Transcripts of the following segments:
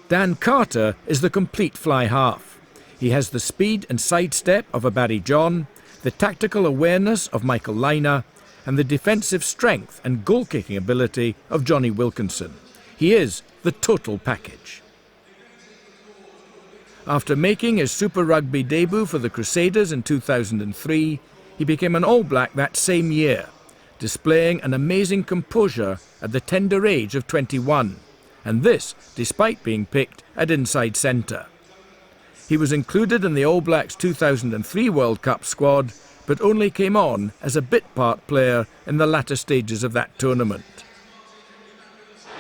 Dan Carter is the complete fly half. He has the speed and sidestep of a Barry John, the tactical awareness of Michael Lynagh, and the defensive strength and goal-kicking ability of Johnny Wilkinson. He is the total package. After making his Super Rugby debut for the Crusaders in 2003, he became an All Black that same year, displaying an amazing composure at the tender age of 21, and this despite being picked at inside centre. He was included in the All Blacks 2003 World Cup squad, but only came on as a bit-part player in the latter stages of that tournament.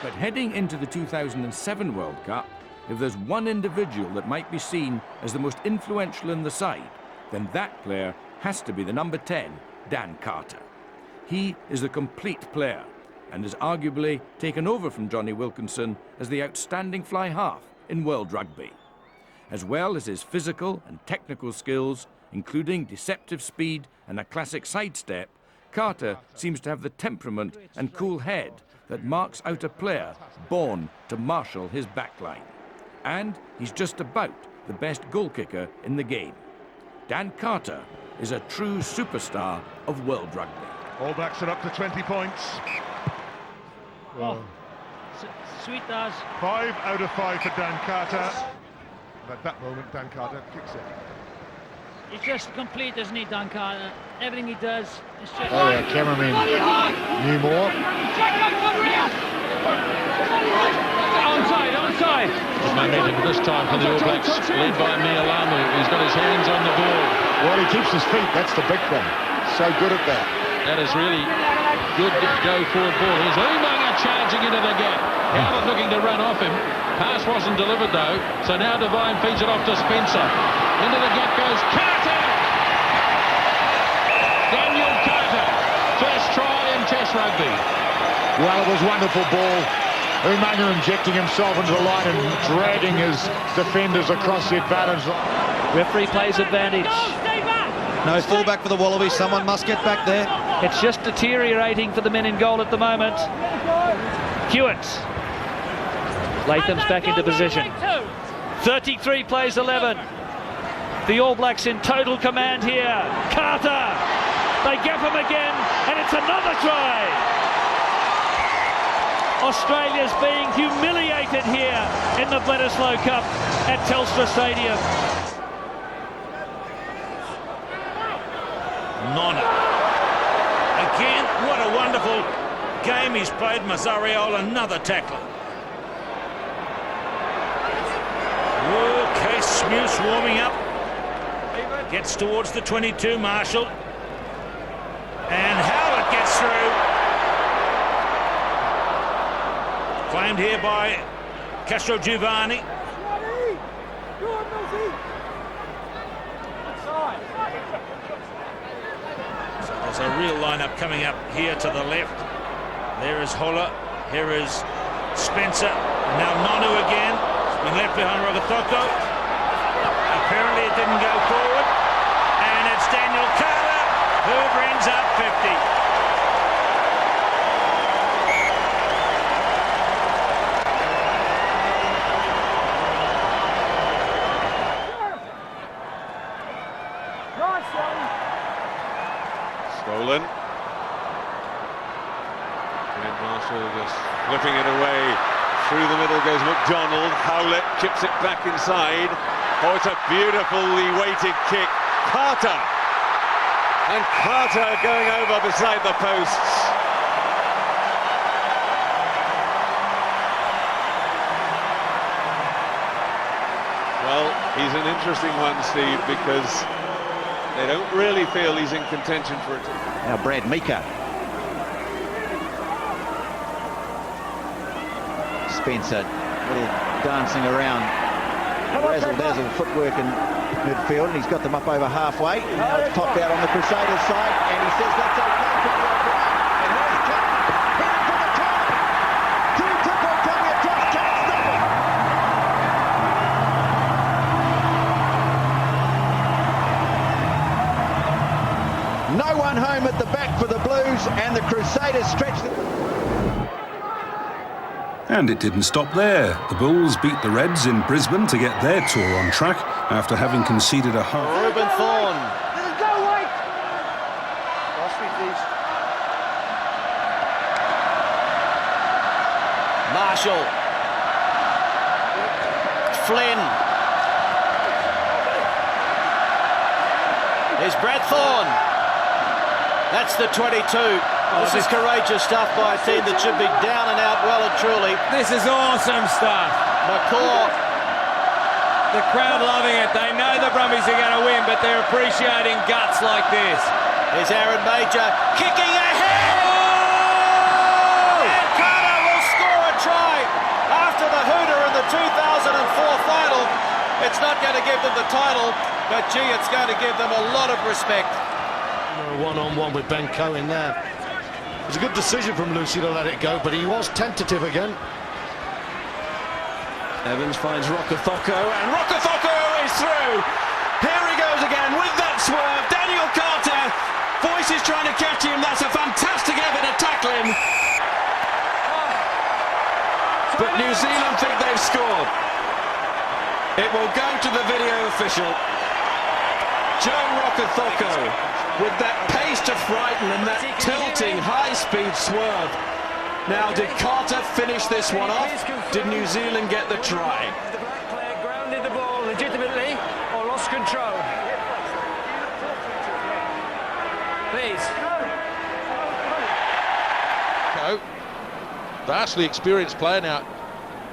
But heading into the 2007 World Cup, if there's one individual that might be seen as the most influential in the side, then that player has to be the number 10, Dan Carter. He is the complete player and has arguably taken over from Johnny Wilkinson as the outstanding fly half in world rugby. As well as his physical and technical skills, including deceptive speed and a classic sidestep, Carter seems to have the temperament and cool head that marks out a player born to marshal his backline. And he's just about the best goal kicker in the game. Dan Carter is a true superstar of world rugby. All Blacks are up to 20 points. Oh, sweet as. 5 out of 5 for Dan Carter. And at that moment, Dan Carter kicks it. He's just complete, isn't he, Dan Carter? Everything he does is just... Oh yeah, cameraman Newmore. Onside. Good momentum this time for the All Blacks, led by Mialamu. He's got his hands on the ball. Well, he keeps his feet, that's the big thing. So good at that. That is really good go-forward ball. Here's Umaga charging into the gap. Howard looking to run off him. Pass wasn't delivered though, so now Devine feeds it off to Spencer. Into the gap goes Carter! Daniel Carter, first try in Test rugby. Well, it was wonderful ball. Umaga injecting himself into the line and dragging his defenders across the advantage line. Referee plays advantage. No fullback for the Wallabies. Someone must get back there. It's just deteriorating for the men in goal at the moment. Hewitt. Latham's back into position. 33 plays 11. The All Blacks in total command here. Carter. They gap him again, and it's another try. Australia's being humiliated here in the Bledisloe Cup at Telstra Stadium. Nona. Again, what a wonderful game he's played. Mazzariol, another tackler. Okay, Smuse warming up. Gets towards the 22, Marshall. And Howard gets through. Claimed here by Castro Giovanni. So there's a real lineup coming up here to the left. There is Holler. Here is Spencer. Now Nonu again. He's been left behind Rogotoko. Apparently it didn't go forward. And it's Daniel Carter who brings up 50. Stolen. And Marshall just flipping it away. Through the middle goes McDonald. Howlett chips it back inside. Oh, it's a beautifully weighted kick. Carter. And Carter going over beside the posts. Well, he's an interesting one, Steve, because they don't really feel he's in contention for it. Now Brad Mika. Spencer, little dancing around, razzle-dazzle footwork in midfield, and he's got them up over halfway. Now it's popped out on the Crusaders side, and he says that's okay. And here's Jack, headed for the top. Two-tipper coming across, can't stop him. No one home at the back for the Blues, and the Crusaders stretch the... And it didn't stop there. The Bulls beat the Reds in Brisbane to get their tour on track after having conceded a half. Ruben Thorne. Marshall. Flynn. Here's Brad Thorne. That's the 22. This is courageous stuff by a team that should be down and out well and truly. This is awesome stuff. McCaw. The crowd loving it. They know the Brumbies are going to win, but they're appreciating guts like this. Here's Aaron Major kicking ahead. Oh! And Carter will score a try after the hooter in the 2004 final. It's not going to give them the title, but gee, it's going to give them a lot of respect. One-on-one with Ben Cohen there. It was a good decision from Lucy to let it go, but he was tentative again. Evans finds Rokothoko, and Rokothoko is through. Here he goes again with that swerve. Daniel Carter, Voice is trying to catch him. That's a fantastic effort to tackle him. But New Zealand think they've scored. It will go to the video official. Joe Rokothoko with that pace to frighten and that tilting high-speed swerve. Now, did Carter finish this one off? Did New Zealand get the try? The black player grounded the ball legitimately or lost control. Please. Vastly experienced player now.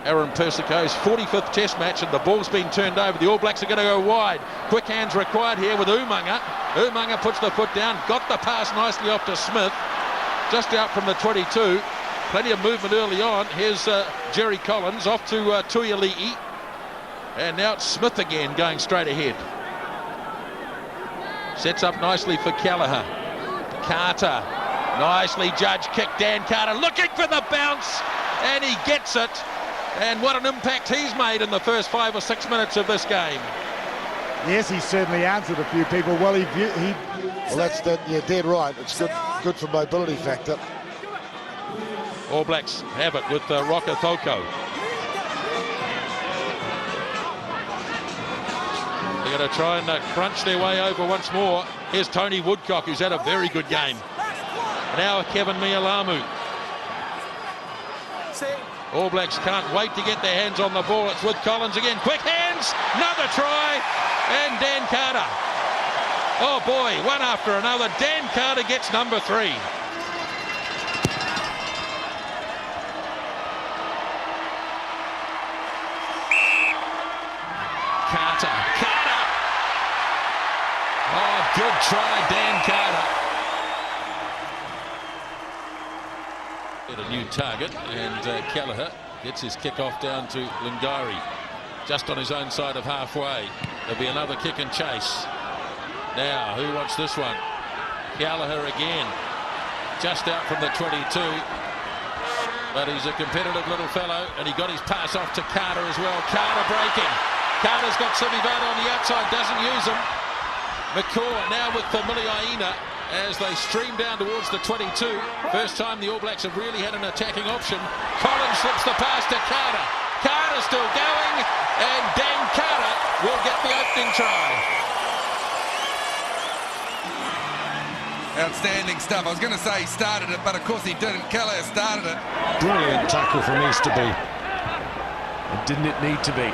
Aaron Persico's 45th Test match, and the ball's been turned over. The All Blacks are going to go wide. Quick hands required here with Umaga. Umaga puts the foot down, got the pass nicely off to Smith, just out from the 22. Plenty of movement early on. Here's Jerry Collins off to Tuiali'i. And now it's Smith again going straight ahead. Sets up nicely for Kelleher. Carter, nicely judged kick. Dan Carter looking for the bounce, and he gets it. And what an impact he's made in the first 5 or 6 minutes of this game. Yes, he certainly answered a few people. Well, well, that's you're dead right. It's good for mobility factor. All Blacks have it with Rokothoko. They're going to try and crunch their way over once more. Here's Tony Woodcock, who's had a very good game. Now Kevin Mialamu. All Blacks can't wait to get their hands on the ball. It's with Collins again. Quick hands, another try, and Dan Carter. Oh boy, one after another. Dan Carter gets number 3. Carter. Oh, good try, Dan Carter. A new target, and Kelleher gets his kick off down to Lungari, just on his own side of halfway. There'll be another kick and chase. Now, who wants this one? Kelleher again, just out from the 22, but he's a competitive little fellow, and he got his pass off to Carter as well. Carter breaking. Carter's got Sivivada on the outside, doesn't use him. McCaw now with Familiaina as they stream down towards the 22. First time the All Blacks have really had an attacking option. Collins slips the pass to Carter. Carter still going, and Dan Carter will get the opening try. Outstanding stuff. I was going to say he started it, but of course he didn't. Kelleher started it. Brilliant tackle from Easterby. And didn't it need to be?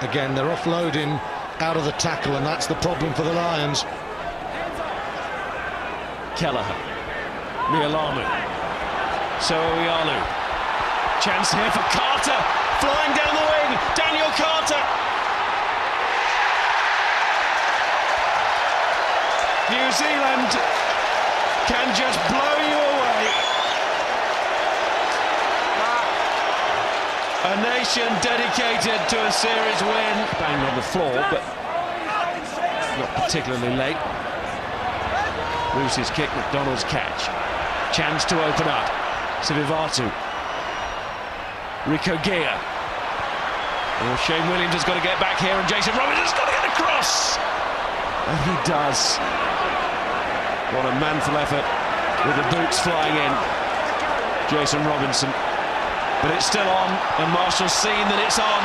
Again, they're offloading out of the tackle, and that's the problem for the Lions. Kelleher. Mialamu. So'oialu. Chance here for Carter. Flying down the wing. Daniel Carter. New Zealand can just blow you away. A nation dedicated to a series win. Banged on the floor, but not particularly late. Lucy's kick, McDonald's catch. Chance to open up. Sivivatu. Rico Gear. Oh, Shane Williams has got to get back here, and Jason Robinson's got to get across. And he does. What a manful effort with the boots flying in. Jason Robinson. But it's still on, and Marshall's seen that it's on.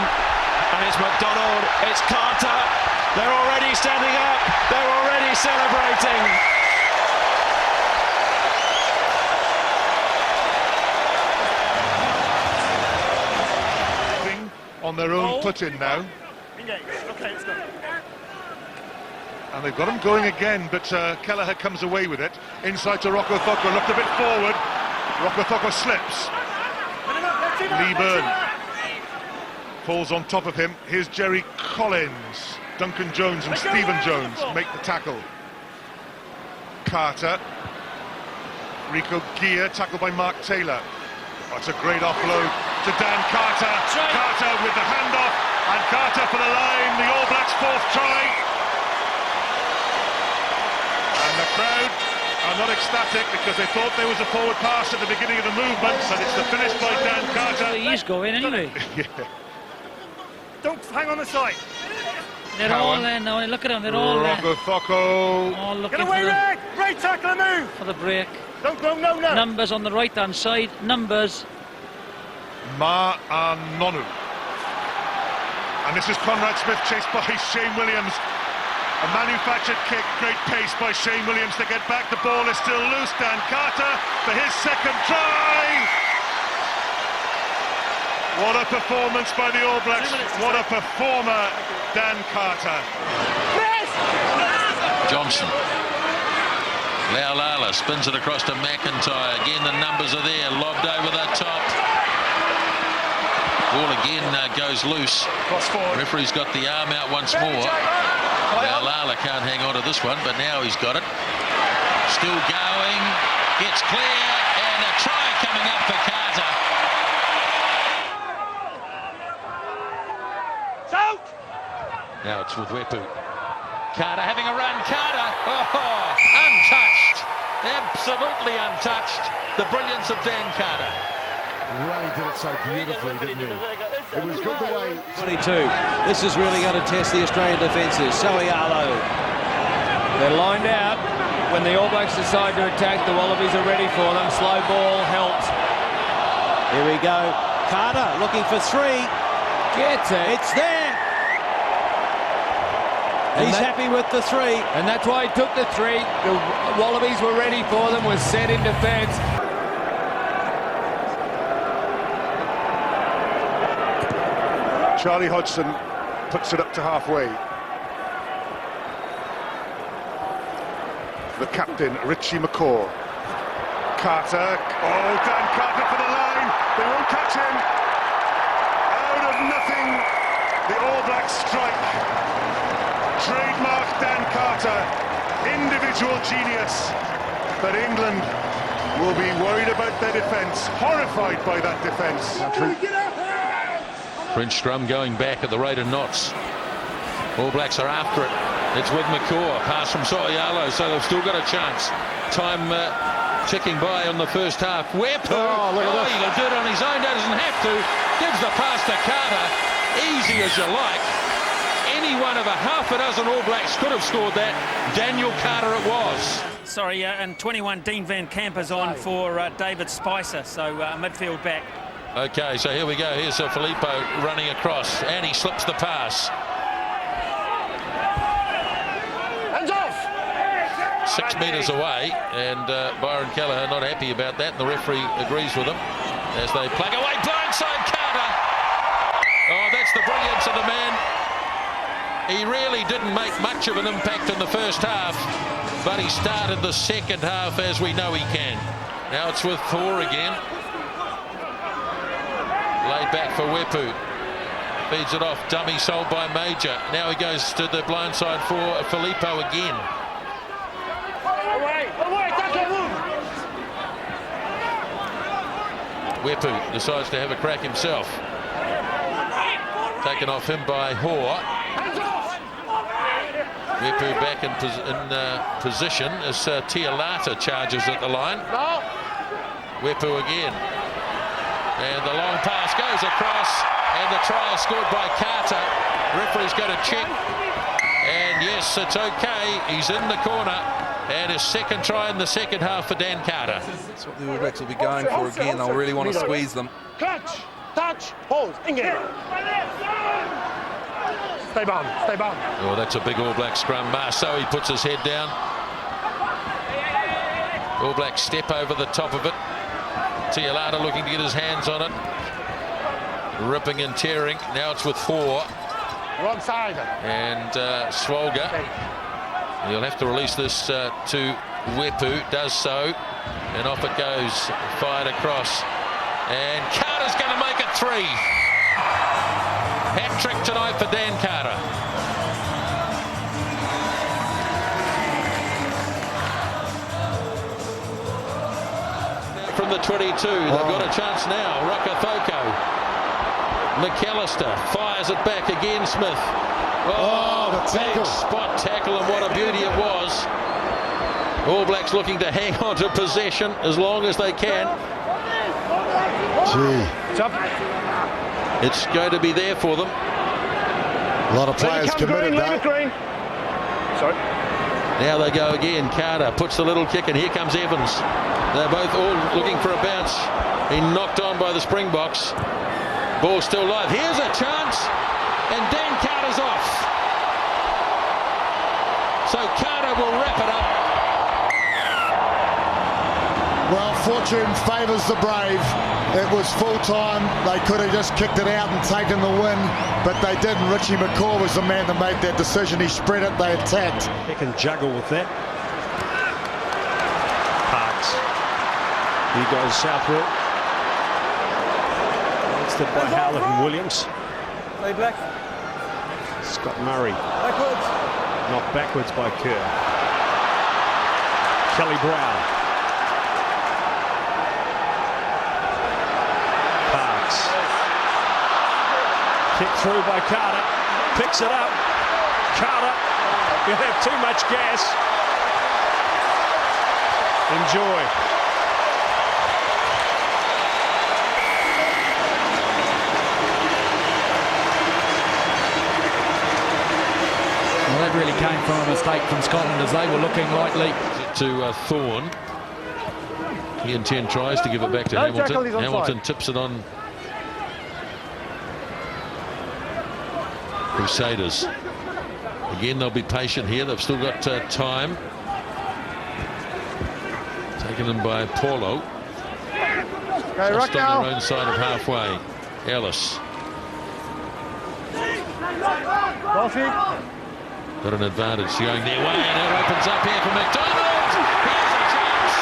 And it's McDonald, it's Carter. They're already standing up. They're already celebrating. On their own touch-in now. And they've got him going again, but Kelleher comes away with it. Inside to Rocco Thocco, looked a bit forward. Rocco Thocco slips. Lee Byrne falls on top of him. Here's Jerry Collins. Duncan Jones and Stephen Jones make the tackle. Carter. Rico Gia, tackled by Mark Taylor. That's a great offload to Dan Carter. Carter with the handoff, and Carter for the line. The All Blacks' fourth try. And the crowd are not ecstatic because they thought there was a forward pass at the beginning of the movement, but it's the finish by Dan Carter. He's going anyway. Yeah. Don't hang on the side. They're all there now. Look at them. They're all there. Rocco Thocco. All looking Get away, Red! Great tackle and move! for the break. Don't go, no. Numbers on the right-hand side. Numbers. Ma and Nonu. And this is Conrad Smith chased by Shane Williams. A manufactured kick, great pace by Shane Williams to get back. The ball is still loose. Dan Carter for his second try. What a performance by the All Blacks. What a performer, Dan Carter. Johnson. Leolala spins it across to McIntyre. Again, the numbers are there. Lobbed over the top. Ball again goes loose. Referee's got the arm out once more. Leolala can't hang on to this one, but now he's got it. Still going. Gets clear. And a try coming up for Carter. Now it's with Wepu. Carter having a run. Carter. Oh, untouched. Absolutely untouched. The brilliance of Dan Carter. Really did it so beautifully, didn't he? It was good the way... 22. This is really going to test the Australian defences. Soialo. They're lined out. When the All Blacks decide to attack, the Wallabies are ready for them. Slow ball helps. Here we go. Carter looking for three. Gets it. It's there. He's happy with the three. And that's why he took the three. The Wallabies were ready for them, was set in defence. Charlie Hodgson puts it up to halfway. The captain, Richie McCaw. Carter. Oh, Dan Carter for the line. They won't catch him. Out of nothing, the All Blacks strike. Trademark Dan Carter. Individual genius. But England will be worried about their defence. Horrified by that defence. French drum going back at the rate of knots. All Blacks are after it. It's with McCaw. Pass from Soialo, so they've still got a chance. Time ticking by on the first half. Wepu. Oh, he can do it on his own. Doesn't have to. Gives the pass to Carter. Easy as you like. Any one of a half a dozen All Blacks could have scored that. Daniel Carter it was. Sorry, and 21 Dean Van Camper's on for David Spicer, so midfield back. Okay, so here we go. Here's Filippo running across, and he slips the pass. Hands off! 6 metres away, and Byron Kelleher not happy about that, and the referee agrees with him as they plug away. Blindside Carter! Oh, that's the brilliance of the man. He really didn't make much of an impact in the first half, but he started the second half as we know he can. Now it's with Thor again. Laid back for Wepu. Feeds it off. Dummy sold by Major. Now he goes to the blind side for Filippo again. Wepu decides to have a crack himself. Taken off him by Hoare. Wepu back in position as Tialata charges at the line. Wepu again. And the long pass goes across, and the try is scored by Carter. Referee's got to check, and yes, it's okay. He's in the corner. And his second try in the second half for Dan Carter. That's what the All Blacks will be going for again. They'll really want to squeeze them. Catch, touch, hold, engage. Stay bound, stay bound. Oh, that's a big All Black scrum. Marceau, he puts his head down. All Blacks step over the top of it. Tialata looking to get his hands on it. Ripping and tearing. Now it's with 4. Wrong side. And Swolga. He'll have to release this to Wepu. Does so. And off it goes. Fired across. And Carter's going to make it 3. Hat-trick tonight for Dan Carter. From the 22, they've got a chance now. Rakathoko. McAllister fires it back again. Smith. Oh, big spot tackle, and what a beauty it was. All Blacks looking to hang on to possession as long as they can. It's going to be there for them. A lot of players committed that. Sorry. Now they go again. Carter puts the little kick, and here comes Evans. They're both all looking for a bounce. He knocked on by the Springboks. Ball still live. Here's a chance, and Dan Carter's off. So Carter will wrap it up. Well, fortune favours the brave. It was full time. They could have just kicked it out and taken the win, but they didn't. Richie McCaw was the man that made that decision. He spread it, they attacked. He can juggle with that. Parks. He goes Southwell. Next by Howlett and Williams. Play black. Scott Murray. Backwards. Knocked backwards by Kerr. Kelly Brown. Kick through by Carter, picks it up. Carter, you have too much gas. Enjoy. Well, that really came from a mistake from Scotland as they were looking likely. To Thorne. He in 10 tries to give it back to Hamilton. Hamilton tips it on Crusaders. Again, they'll be patient here. They've still got time. Taken in by Paulo. Just on their own side of halfway. Ellis. Got an advantage going their way, and it opens up here for McDonald. Here's a chance.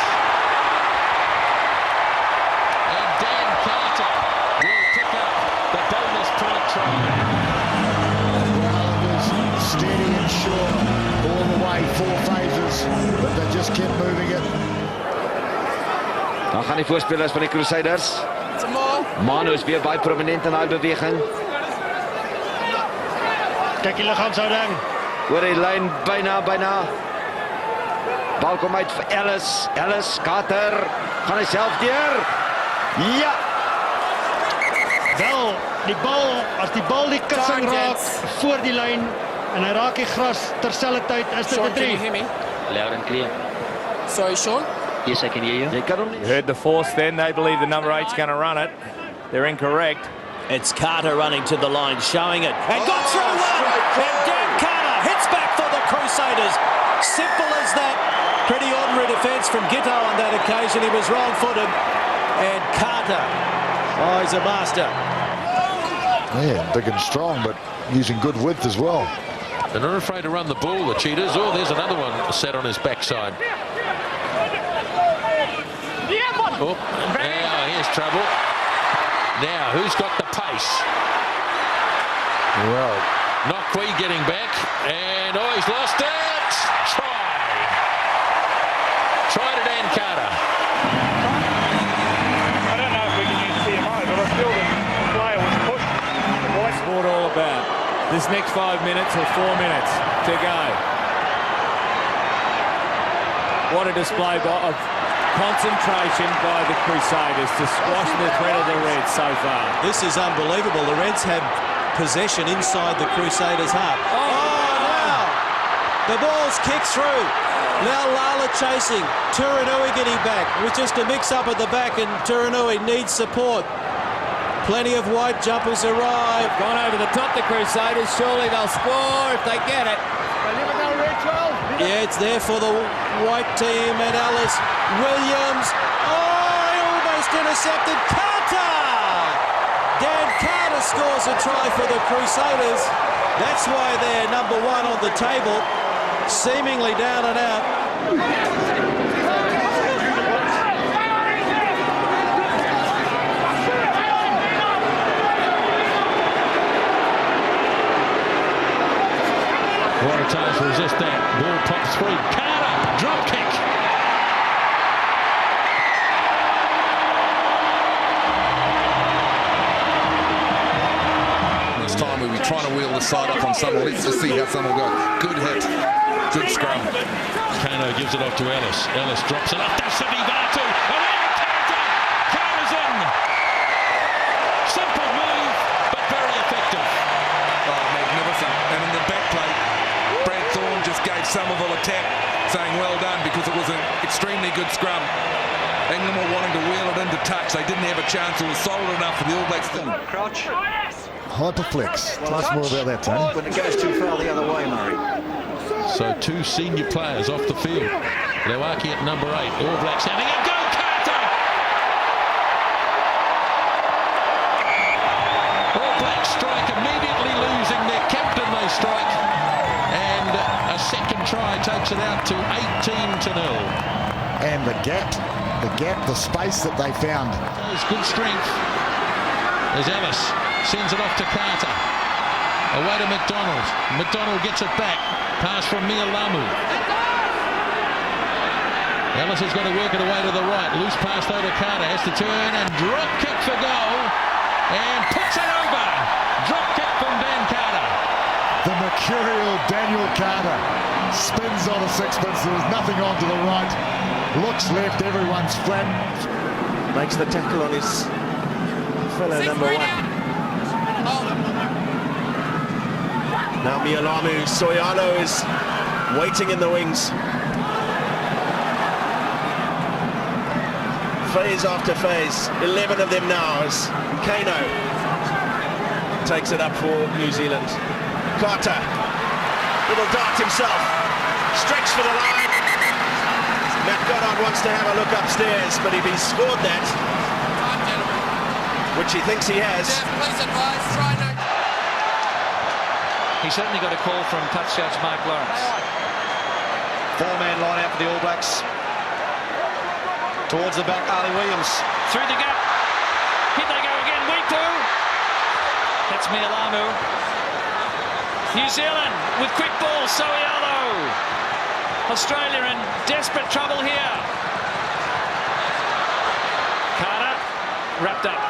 And Dan Carter will pick up the bonus point try. Steady and sure all the way, 4 phases, but they just kept moving it. Dan gaan die voorspelers van die Crusaders. Manu is weer baie prominent in daai beweging. Kyk die liggaamshouding. Oor die lyn byna. Bal kom uit vir Ellis. Ellis, Carter, gaan hy self deur. Ja. Wel, die bal die kussing raak voor die lyn. En hy raak die gras terselfdertyd is dit 'n 3. Loud and clear. Sorry, Sean? Yes, I can hear you. You heard the force then. They believe the number 8's going to run it. They're incorrect. It's Carter running to the line, showing it. And got through one! And Dan Carter hits back for the Crusaders. Simple as that. Pretty ordinary defence from Gitto on that occasion. He was wrong-footed. And Carter, oh, he's a master. Yeah, big and strong, but using good width as well. They're not afraid to run the ball, the Cheetahs. Oh, there's another one set on his backside. Oh, now here's trouble. Now, who's got the pace? Well, Nokwe getting back, and oh, he's lost it. Try to Dan Carter. I don't know if we can use TMO, but I feel the player was pushed. What's sport all about? This next 5 minutes or 4 minutes to go. What a display of concentration by the Crusaders to squash the threat of the Reds so far. This is unbelievable. The Reds have possession inside the Crusaders' half. Oh, now! The ball's kicked through. Now Lala chasing. Turanui getting back with just a mix-up at the back, and Turanui needs support. Plenty of white jumpers arrive. Gone over the top, the Crusaders. Surely they'll score if they get it. Yeah, it's there for the white team, and Alice Williams. Oh, he almost intercepted Carter! Dan Carter scores a try for the Crusaders. That's why they're number one on the table, seemingly down and out. Waratahs resist that. Ball pops through. Carter, drop kick. It's time we were trying to wheel the side up on someone. Let's just see how someone goes. Good hit. Good scrum. Kano gives it off to Ellis. Ellis drops it up to Sydney Batu. And then Carter. Carter's in. Simple move, but very effective. Oh, magnificent. And in the back play, Brad Thorne just gave Somerville a tap, saying well done, because it was an extremely good scrum. England were wanting to wheel it into touch. They didn't have a chance. It was solid enough for the All Blacks to... Crouch. Hyperflex. Tell us more about that, Tony. When it goes too far the other way, Murray. So two senior players off the field. Lewaki at number 8. All Blacks having a go. Carter! All Blacks strike, immediately losing their captain. They strike, and a second try takes it out to 18-0. And the gap, the space that they found. There's good strength. There's Ellis, sends it off to Carter. Away to McDonald. McDonald gets it back. Pass from Mialamu. Ellis has got to work it away to the right. Loose pass though to Carter. Has to turn and drop kick for goal. And puts it over. Drop kick from Dan Carter. The mercurial Daniel Carter spins on a sixpence. There's nothing on to the right. Looks left. Everyone's flat. Makes the tackle on his fellow number 1. Now Mialamu Soyalo is waiting in the wings. Phase after phase, 11 of them now as Kano takes it up for New Zealand. Carter, little dart himself, stretch for the line. Matt Goddard wants to have a look upstairs, but if he's scored that, which he thinks he has. He certainly got a call from touch judge Mark Lawrence. Four-man line out for the All Blacks. Towards the back, Ali Williams. Through the gap. Here they go again. Wiku. That's Mialamu. New Zealand with quick ball. Soialo. Australia in desperate trouble here. Carter wrapped up.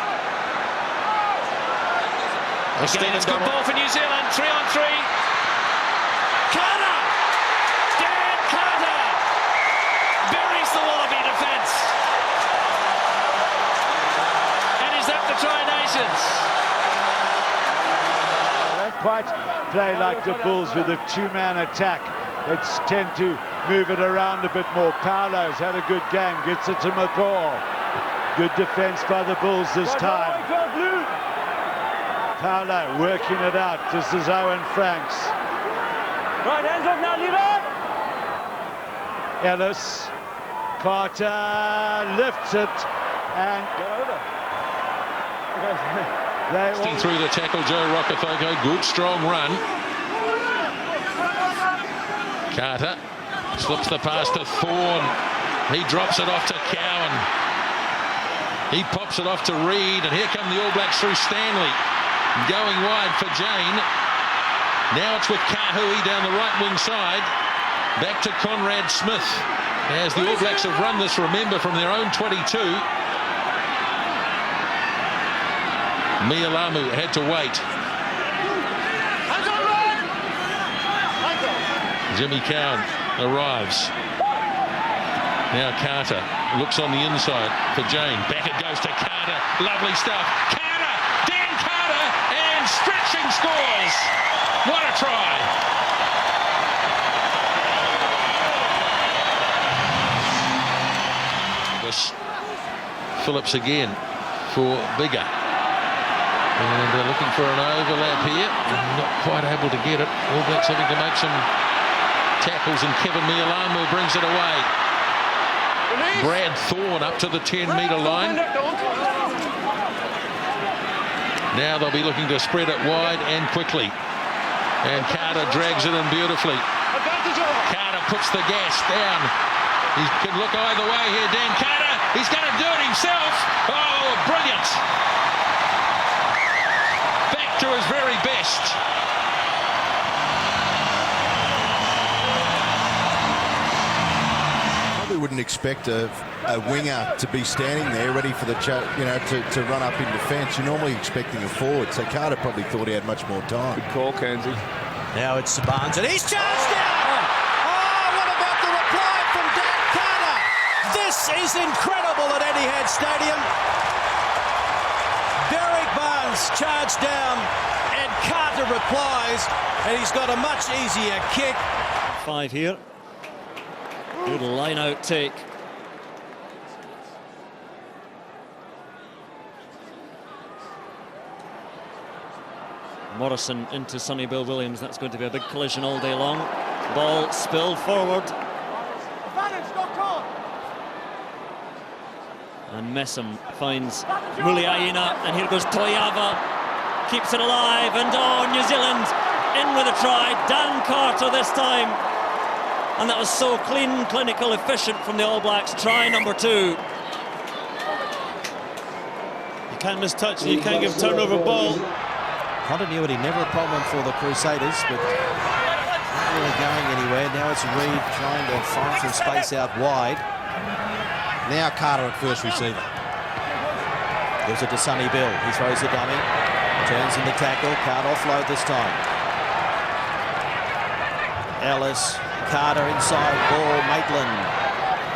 Again, it's good ball for New Zealand. 3-on-3. Carter! Dan Carter buries the Wallaby defence. And is that the Tri-Nations? They don't quite play like the Bulls with a two-man attack. They tend to move it around a bit more. Paolo's had a good game. Gets it to McCall. Good defence by the Bulls this time. Paolo working it out. This is Owen Franks. Right, hands off now, lever! Ellis. Carter lifts it and get over. Through the tackle, Joe Rokethoko. Good strong run. Carter slips the pass to Thorne. He drops it off to Cowan. He pops it off to Reid, and here come the All Blacks through Stanley. Going wide for Jane. Now it's with Kahui down the right wing side. Back to Conrad Smith. As the All Blacks have run this, remember, from their own 22. Mialamu had to wait. Jimmy Cowan arrives. Now Carter looks on the inside for Jane. Back it goes to Carter. Lovely stuff. Carter! Dan Carter! And stretching scores! What a try! Ellis. Phillips again for Bigger. And they're looking for an overlap here. Not quite able to get it. All Blacks having to make some tackles, and Kevin Mialamu brings it away. Brad Thorne up to the 10-metre line. Now they'll be looking to spread it wide and quickly. And Carter drags it in beautifully. Carter puts the gas down. He can look either way here. Dan Carter, he's going to do it himself. Oh, brilliant. Back to his very best. Probably wouldn't expect a winger to be standing there ready for the to run up in defence. You're normally expecting a forward, so Carter probably thought he had much more time. Good call, Kenzie. Now it's Barnes, and he's charged down! Oh, what about the reply from Dan Carter? This is incredible at Etihad Stadium. Derek Barnes charged down, and Carter replies, and he's got a much easier kick. 5 here. Good line-out take. Morrison into Sonny Bill Williams. That's going to be a big collision all day long. Ball spilled forward. And Messam finds Muliaina, and here goes Toyava. Keeps it alive, and New Zealand in with a try. Dan Carter this time. And that was so clean, clinical, efficient from the All Blacks. Try number 2. You can't miss touch, and you can't give turnover ball. Continuity never a problem for the Crusaders, but not really going anywhere. Now it's Reid trying to find some space out wide. Now Carter at first receiver. Gives it to Sonny Bill. He throws the dummy. Turns in the tackle. Can't offload this time. Ellis. Carter inside. Ball. Maitland.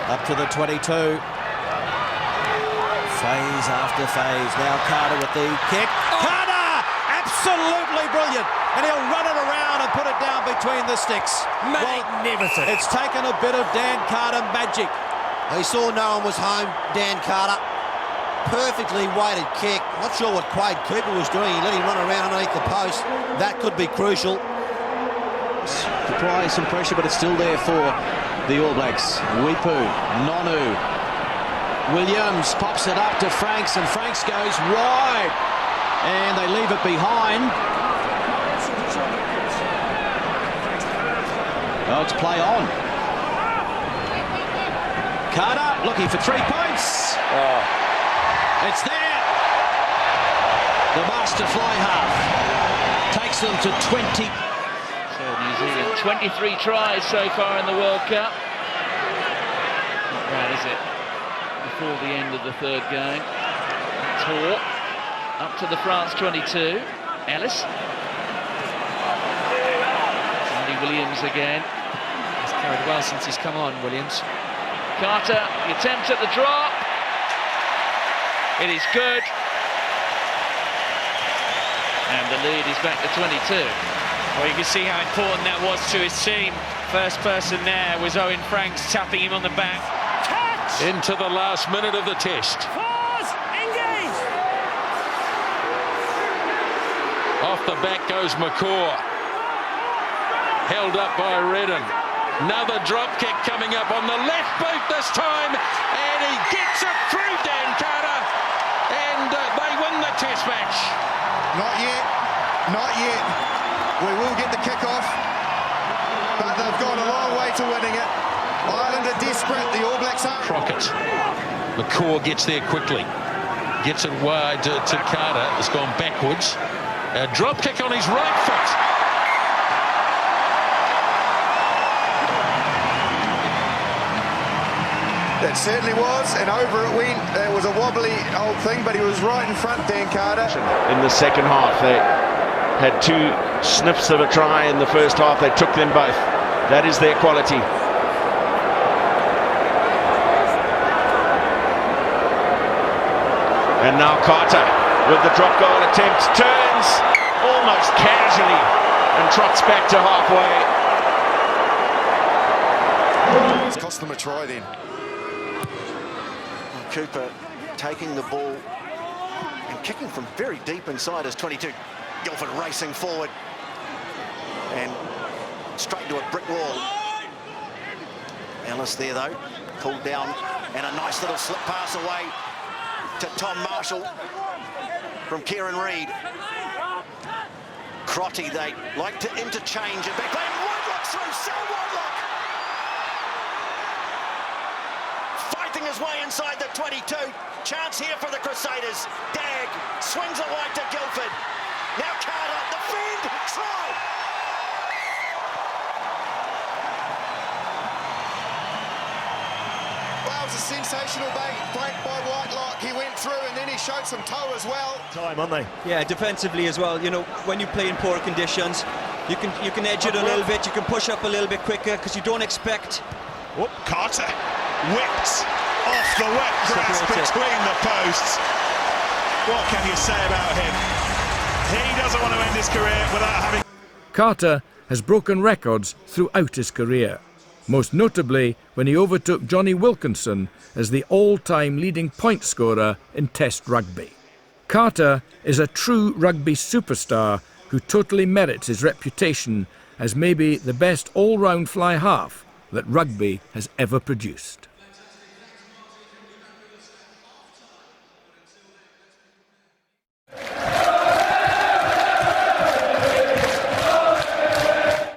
Up to the 22. Phase after phase. Now Carter with the kick. Carter! Absolutely brilliant, and he'll run it around and put it down between the sticks. Magnificent. Well, it's taken a bit of Dan Carter magic. He saw no one was home, Dan Carter. Perfectly weighted kick. Not sure what Quade Cooper was doing. He let him run around underneath the post. That could be crucial. Apply some pressure, but it's still there for the All Blacks. Wipu, Nonu, Williams pops it up to Franks, and Franks goes wide. And they leave it behind. Oh, it's play on. Carter looking for 3 points. Oh. It's there. The master fly half takes them to 20. So New Zealand, 23 tries so far in the World Cup. Not bad, is it? Before the end of the 3rd game. Tor. Up to the France 22. Ellis. Andy Williams again. He's carried well since he's come on, Williams. Carter, the attempt at the drop. It is good. And the lead is back to 22. Well, you can see how important that was to his team. First person there was Owen Franks tapping him on the back. Catch! Into the last minute of the test. Off the back goes McCaw. Held up by Redden. Another drop kick coming up on the left boot this time. And he gets it through Dan Carter. And they win the test match. Not yet. Not yet. We will get the kick-off. But they've gone a long way to winning it. Ireland are desperate. The All Blacks are. Crockett. McCaw gets there quickly. Gets it wide to Carter. It's gone backwards. A drop kick on his right foot. It certainly was, and over it went. It was a wobbly old thing, but he was right in front, Dan Carter. In the second half, they had 2 sniffs of a try in the first half. They took them both. That is their quality. And now Carter with the drop goal attempt, turns almost casually and trots back to halfway. It's cost them a try then. Cooper taking the ball and kicking from very deep inside his 22. Guildford racing forward and straight to a brick wall. Ellis there though, pulled down, and a nice little slip pass away to Tom Marshall from Kieran Reid. Crotty, they like to interchange and back. Whitelock through, Sal Whitelock! Fighting his way inside the 22. Chance here for the Crusaders. Dagg swings it wide to Guildford. Now Carter, defend, try! Well, it was a sensational break by Whitelock. He went through and then he showed some toe as well. Time, aren't they? Yeah, defensively as well. You know, when you play in poor conditions, you can edge it a little bit. You can push up a little bit quicker because you don't expect. Whoop, Carter whipped off the wet grass between the posts. What can you say about him? He doesn't want to end his career without having... Carter has broken records throughout his career, most notably when he overtook Johnny Wilkinson as the all-time leading point scorer in Test rugby. Carter is a true rugby superstar who totally merits his reputation as maybe the best all-round fly half that rugby has ever produced.